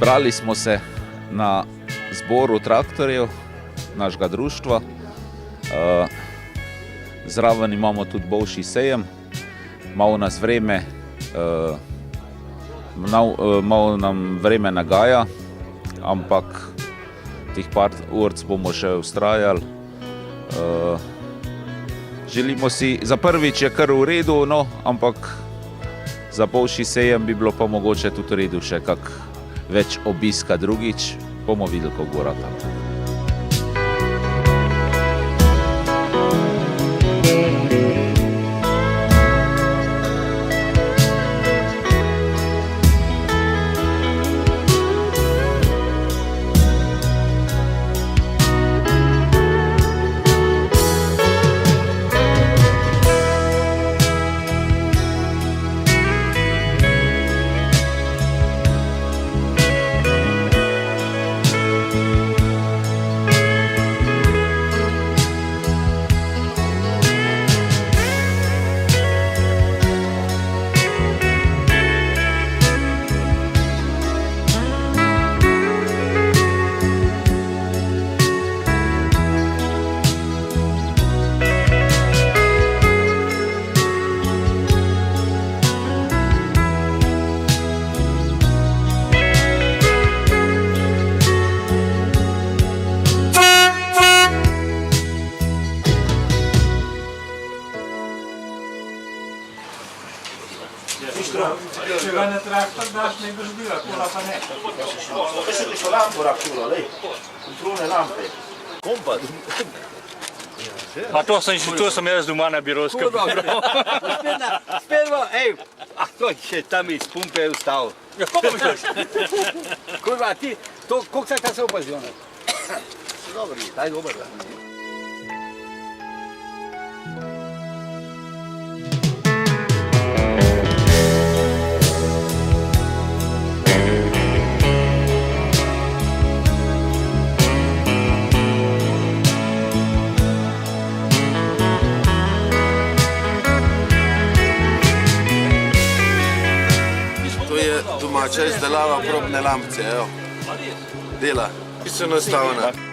Zbrali smo se na zboru traktorjev našega društva. Zraven imamo tudi boljši sejem. Malo nam vreme nagaja, ampak tih par urc bomo še vztrajali. Želimo si, za prvič je kar v redu, no, ampak za boljši sejem bi bilo pa mogoče tudi v redu še kak več obiska drugič. Bomo videli, kako bo ratalo. Če ga na traktor daš, ne boš bila, kola pa ne. Še ti so lampo rakula, lej. Kontrolne lampe. Kompas. Pa to sem jaz doma na birovskem. Spet bo, ej, to še tam iz pumpe je vstal. Ja, kako bi šloš? Kurva, ti, to, koliko se ta se opazil? Dobri, taj dober, da. Domača izdelava probne lampice, evo. Dela, ki so enostavne.